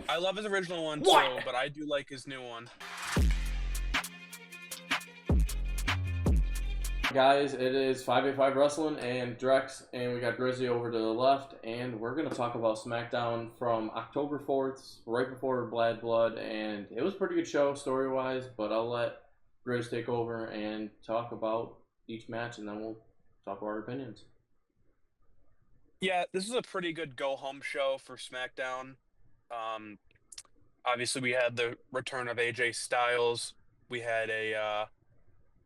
I love his original one What? too, but I do like his new one. Guys, it is 585 Wrestling and Drex, and we got Grizzly over to the left, and we're going to talk about Smackdown from October 4th, right before Bad Blood, and it was a pretty good show story-wise, but I'll let Grizz take over and talk about each match, and then we'll talk about our opinions. Yeah, this is a pretty good go-home show for SmackDown. Obviously, we had the return of AJ Styles. We had a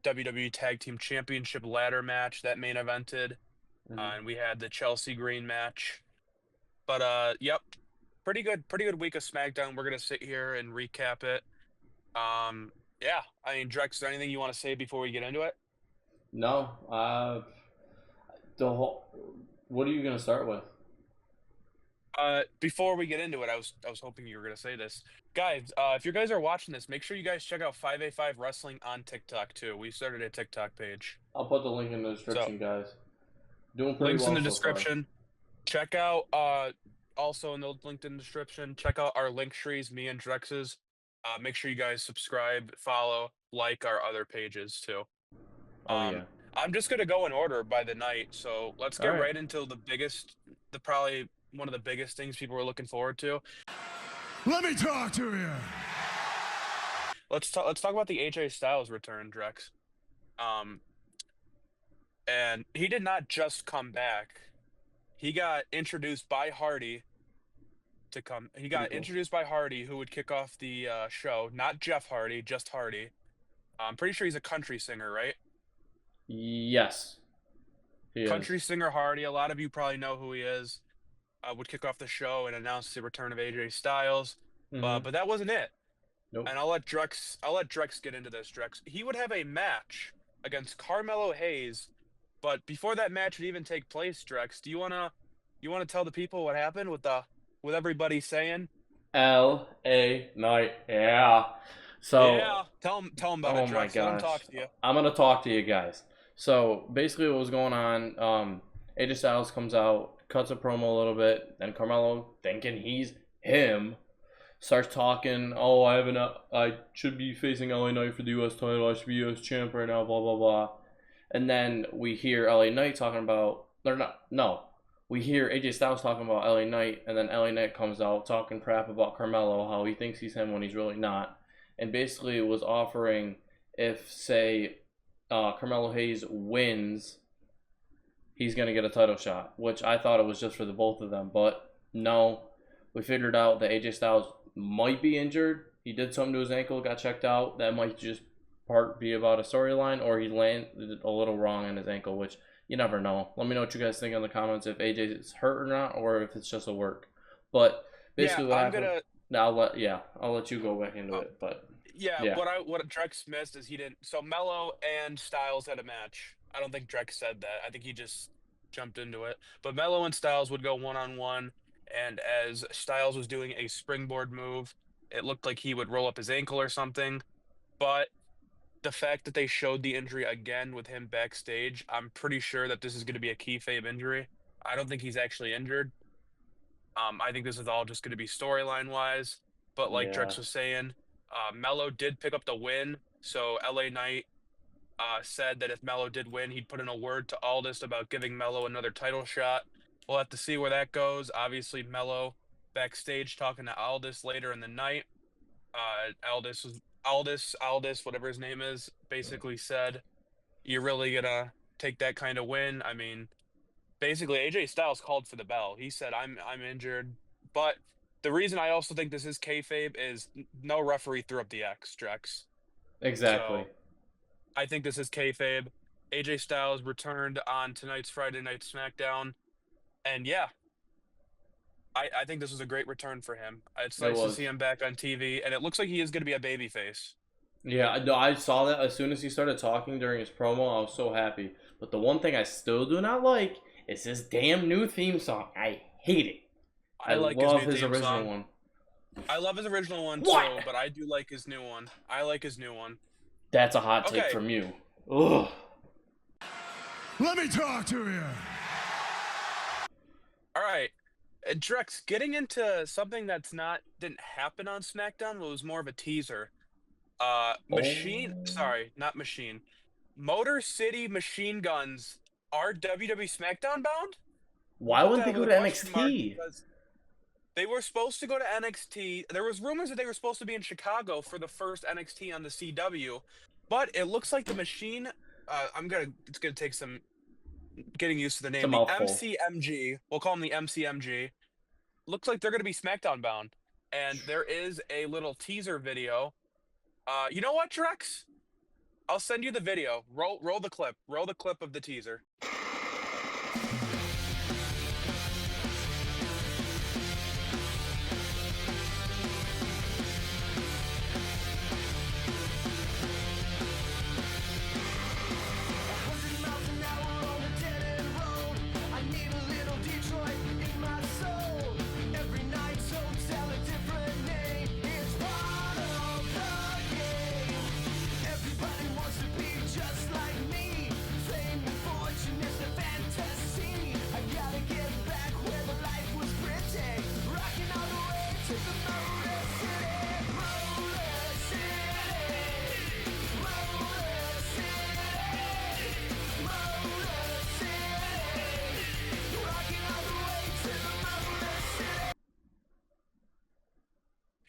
WWE Tag Team Championship ladder match that main evented, and we had the Chelsea Green match. But yep, pretty good week of SmackDown. We're gonna sit here and recap it. Yeah, I mean, Drex, is there anything you want to say before we get into it? No, what are you going to start with? Before we get into it, I was hoping you were gonna say this, guys. If you guys are watching this, make sure you guys check out 585 Wrestling on TikTok too. We started a TikTok page. I'll put the link in the description, guys. Doing pretty Links well in the so description. Check out also in the LinkedIn description. Check out our link trees, me and Drex's. Make sure you guys subscribe, follow, like our other pages too. Oh, yeah. I'm just gonna go in order by the night. So let's get right into the probably one of the biggest things people were looking forward to. Let me talk to you. Let's talk about the AJ Styles return, Drex. And he did not just come back. He got introduced by Hardy to come. He got introduced by Hardy, who would kick off the show. Not Jeff Hardy, just Hardy. I'm pretty sure he's a country singer, right? Yes. Country singer Hardy. A lot of you probably know who he is. Would kick off the show and announce the return of AJ Styles. But that wasn't it. Nope. And I'll let Drex get into this. Drex. He would have a match against Carmelo Hayes. But before that match would even take place, Drex, do you wanna tell the people what happened with everybody saying L.A. Knight, yeah. So yeah, tell them about it, Drex. My gosh. Let them talk to you. I'm gonna talk to you guys. So basically, what was going on? AJ Styles comes out, cuts a promo a little bit, then Carmelo, thinking he's him, starts talking. Oh, I should be facing LA Knight for the U.S. title. I should be U.S. champ right now. Blah blah blah. And then we hear LA Knight talking about, we hear AJ Styles talking about LA Knight, and then LA Knight comes out talking crap about Carmelo, how he thinks he's him when he's really not, and basically was offering if, say, Carmelo Hayes wins, he's going to get a title shot, which I thought it was just for the both of them, but no, we figured out that AJ Styles might be injured. He did something to his ankle, got checked out. That might just be about a storyline, or he landed a little wrong on his ankle, which you never know. Let me know what you guys think in the comments if AJ is hurt or not, or if it's just a work. But basically, I'll let you go back into it. But what Drex missed is he didn't. So Mello and Styles had a match. I don't think Drex said that. I think he just jumped into it. But Mello and Styles would go one-on-one, and as Styles was doing a springboard move, it looked like he would roll up his ankle or something. But the fact that they showed the injury again with him backstage, I'm pretty sure that this is going to be a kayfabe injury. I don't think he's actually injured. I think this is all just going to be storyline wise. But like Drex was saying, Mello did pick up the win. So LA Knight said that if Mello did win, he'd put in a word to Aldis about giving Mello another title shot. We'll have to see where that goes. Obviously, Mello backstage talking to Aldis later in the night. Aldis, whatever his name is, basically said, "You're really gonna take that kind of win?" I mean, basically, AJ Styles called for the bell. He said, "I'm injured," but the reason I also think this is kayfabe is no referee threw up the X, Drex. Exactly. So, I think this is kayfabe. AJ Styles returned on tonight's Friday Night SmackDown, and yeah, I think this was a great return for him. It's nice to see him back on TV, and it looks like he is going to be a babyface. Yeah, no, I saw that as soon as he started talking during his promo. I was so happy. But the one thing I still do not like is this damn new theme song. I hate it. I love his original one. I love his original one too, but I do like his new one. I like his new one. That's a hot take from you. Ugh. Let me talk to you. All right. Drex, getting into something didn't happen on SmackDown, but was more of a teaser. Oh, Not Machine. Motor City Machine Guns are WWE SmackDown bound? We'll why put wouldn't that they go with a to question mark NXT? because they were supposed to go to NXT. There was rumors that they were supposed to be in Chicago for the first NXT on the CW, but it looks like the Machine. It's gonna take some getting used to the It's a name. The mouthful. MCMG. We'll call them the MCMG. Looks like they're gonna be SmackDown bound, and there is a little teaser video. You know what, Drex? I'll send you the video. Roll the clip. Roll the clip of the teaser.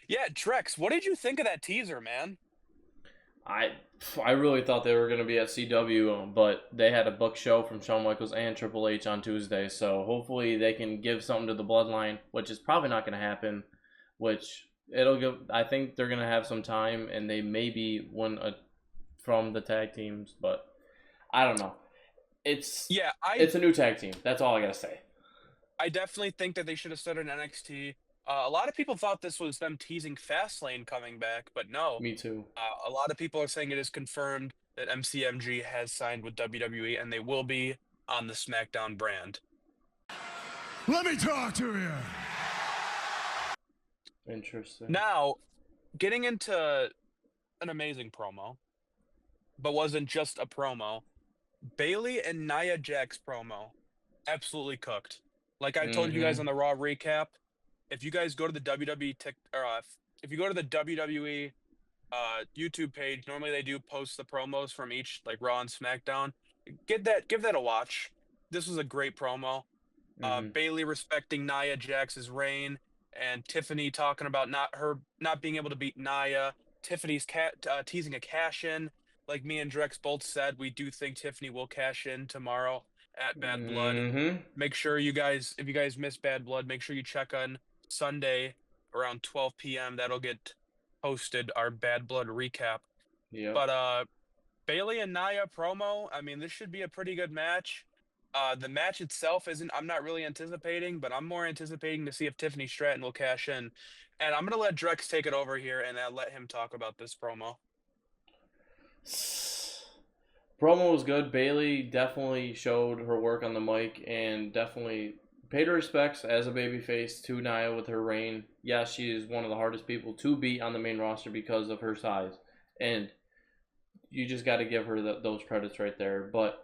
Yeah, Drex, what did you think of that teaser, man? I I really thought they were going to be at CW, but they had a book show from Shawn Michaels and Triple H on Tuesday, so hopefully they can give something to the Bloodline, which is probably not going to happen. Which it'll give. I think they're going to have some time, and they maybe win from the tag teams, but I don't know. It's Yeah, it's a new tag team. That's all I gotta say. I definitely think that they should have started NXT. A lot of people thought this was them teasing Fastlane coming back, but no. Me too. A lot of people are saying it is confirmed that MCMG has signed with WWE and they will be on the SmackDown brand. Let me talk to you. Interesting. Now, getting into an amazing promo, but wasn't just a promo. Bailey and Nia Jax promo, absolutely cooked. Like I told you guys Mm-hmm. on the Raw recap, if you guys go to the WWE if you go to the WWE YouTube page, normally they do post the promos from each like Raw and SmackDown. Give that a watch. This was a great promo. Mm-hmm. Bailey respecting Nia Jax's reign, and Tiffany talking about not being able to beat Nia. Tiffany's teasing a cash in. Like me and Drex both said, we do think Tiffany will cash in tomorrow at Bad Blood. Mm-hmm. Make sure you guys, if you guys miss Bad Blood, make sure you check on Sunday around 12 p.m. That'll get posted, our Bad Blood recap. Yep. But Bailey and Nia promo, I mean, this should be a pretty good match. The match itself isn't, I'm not really anticipating, but I'm more anticipating to see if Tiffany Stratton will cash in. And I'm going to let Drex take it over here and let him talk about this promo. Promo was good. Bailey definitely showed her work on the mic and definitely paid her respects as a babyface to Nia with her reign. Yes, she is one of the hardest people to beat on the main roster because of her size. And you just got to give her those credits right there. But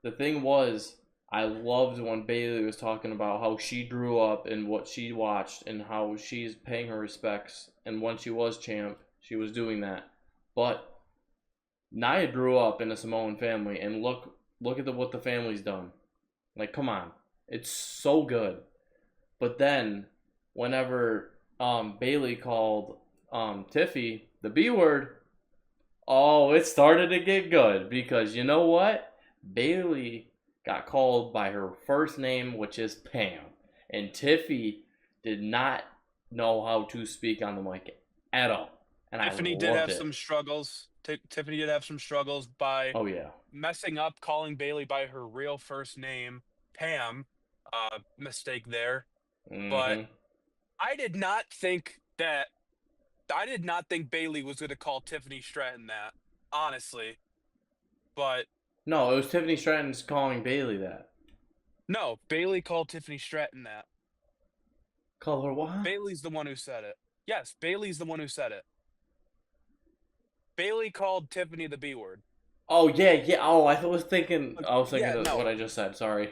the thing was, I loved when Bailey was talking about how she grew up and what she watched and how she's paying her respects. And when she was champ, she was doing that. But Nia grew up in a Samoan family, and look at what the family's done. Like, come on, it's so good. But then, whenever Bailey called Tiffy the B word, oh, it started to get good because you know what? Bailey got called by her first name, which is Pam, and Tiffy did not know how to speak on the mic at all, and I Tiffany did loved have it. some struggles. Tiffany did have some struggles by Oh yeah. messing up calling Bailey by her real first name, Pam. Mistake there. But Mm-hmm. I did not think that I did not think Bailey was going to call Tiffany Stratton that, honestly. But No, it was Tiffany Stratton's calling Bailey that. no, Bailey called Tiffany Stratton that. Call her what? Bailey's the one who said it. Yes, Bailey's the one who said it. Bailey called Tiffany the B word. Oh yeah, yeah. Oh, I was thinking Yeah, of what no. I just said. Sorry.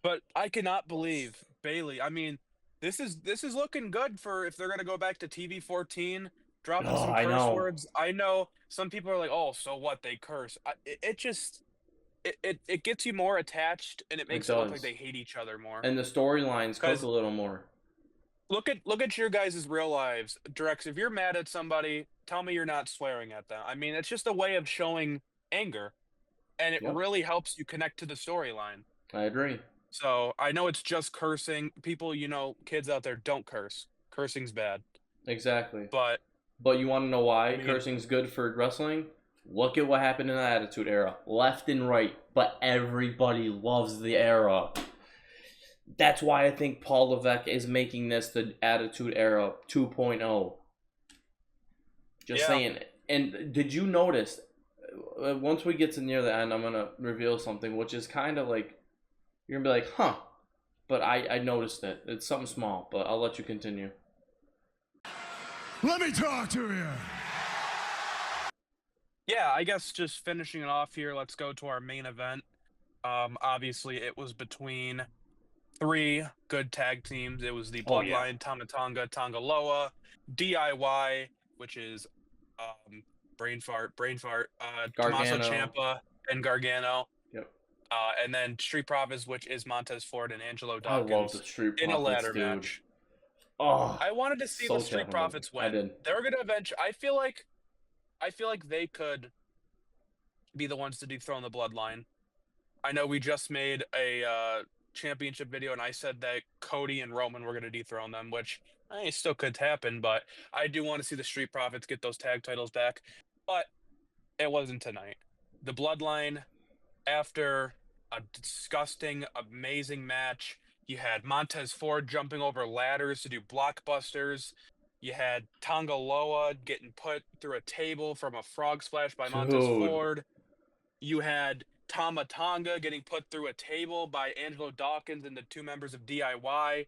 But I cannot believe Bailey. I mean, this is looking good for if they're gonna go back to TV 14, dropping Oh, some I curse know. words. I know some people are like, "Oh, so what? They curse." It just it gets you more attached, and it It makes it look like does. they hate each other more. And the storylines cook a Because little more. look at your guys' real lives, Drex. If you're mad at somebody, tell me you're not swearing at them. I mean, it's just a way of showing anger, and it Yep, really helps you connect to the storyline. I agree. So I know it's just cursing. People, kids out there, don't curse. Cursing's bad. Exactly. But But you want to know I why mean, cursing's good for wrestling? Look at what happened in the Attitude Era. Left and right, but everybody loves the era. That's why I think Paul Levesque is making this the Attitude Era 2.0. Just yeah, saying. And did you notice, once we get to near the end, I'm going to reveal something, which is kind of like, you're going to be like, huh. But I noticed it. It's something small, but I'll let you continue. Let me talk to you. yeah. I guess just finishing it off here. Let's go to our main event. Obviously, it was between three good tag teams. It was the Oh, yeah. Bloodline, Tamatonga, Tongaloa, DIY, which is brain fart, Tommaso Gargano. Ciampa and Gargano. Yep. And then Street Profits, which is Montez Ford and Angelo I love the Dawkins Street in a Profits, ladder dude. match. Oh, I wanted to see the so Street talented. Profits I win. did. They're gonna eventually. I feel like they could be the ones to dethrone the Bloodline. I know we just made a championship video, and I said that Cody and Roman were gonna dethrone them, which it still could happen. But I do want to see the Street Profits get those tag titles back. But it wasn't tonight. The Bloodline, after a disgusting, amazing match. You had Montez Ford jumping over ladders to do blockbusters. You had Tonga Loa getting put through a table from a frog splash by Montez Dude, Ford. You had Tama Tonga getting put through a table by Angelo Dawkins and the two members of DIY.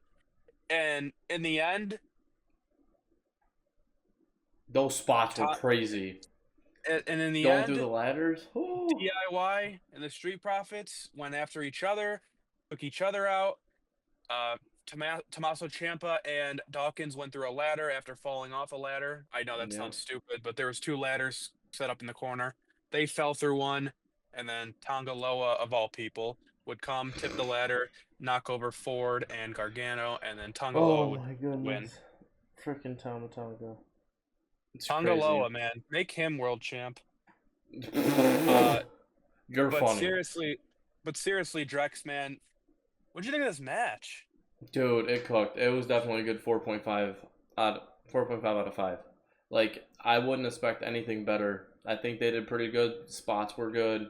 And in the end, those spots were Ta- crazy. and in the Going through end, the ladders. Ooh. DIY and the Street Profits went after each other, took each other out. Tommaso Ciampa and Dawkins went through a ladder after falling off a ladder. I know that Yeah. sounds stupid, but there was two ladders set up in the corner. They fell through one, and then Tonga Loa, of all people, would come, tip the ladder, knock over Ford and Gargano, and then Tonga Loa Oh would my win. goodness. Freaking Tonga. It's Tonga crazy. Loa, man, make him world champ. Uh, You're but funny. seriously, Drex, man, what'd you think of this match? Dude, it cooked. It was definitely a good 4.5 out of 5. Like, I wouldn't expect anything better. I think they did pretty good. Spots were good.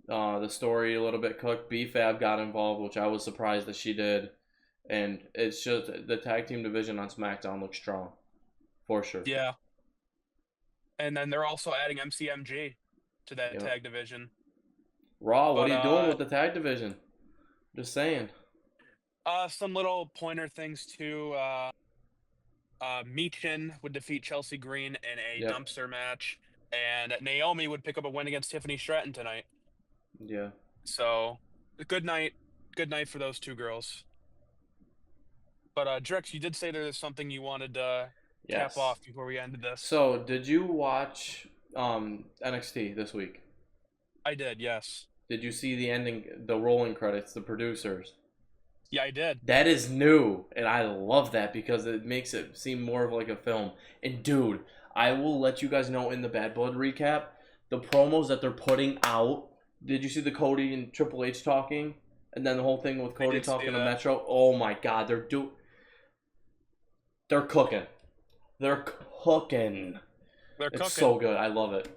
The story a little bit cooked. B-Fab got involved, which I was surprised that she did. And it's just the tag team division on SmackDown looks strong. For sure. Yeah. And then they're also adding MCMG to that Yep. tag division. Raw, what But are you doing with the tag division? Just saying. some little pointer things too. Michin would defeat Chelsea Green in a Yep. dumpster match, and Naomi would pick up a win against Tiffany Stratton tonight. Yeah. So, good night for those two girls. But Drex, you did say there was something you wanted to cap Yes. off before we ended this. So, did you watch NXT this week? I did, yes. Did you see the ending, the rolling credits, the producers? Yeah, I did. That is new, and I love that because it makes it seem more of like a film. And dude, I will let you guys know in the Bad Blood recap, the promos that they're putting out. Did you see the Cody and Triple H talking? And then the whole thing with I Cody did see talking to that. Metro? Oh my god, they're cooking. They're cooking. They're It's cooking. so good. I love it.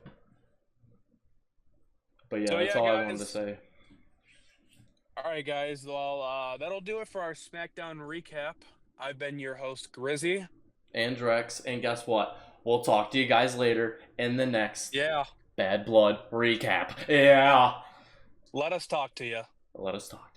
But yeah, So, that's yeah, all I wanted to guys. say. All right, guys. Well, that'll do it for our SmackDown recap. I've been your host, Grizzy. And Drex, and guess what? We'll talk to you guys later in the next Yeah. Bad Blood recap. Yeah. Let us talk to you. Let us talk.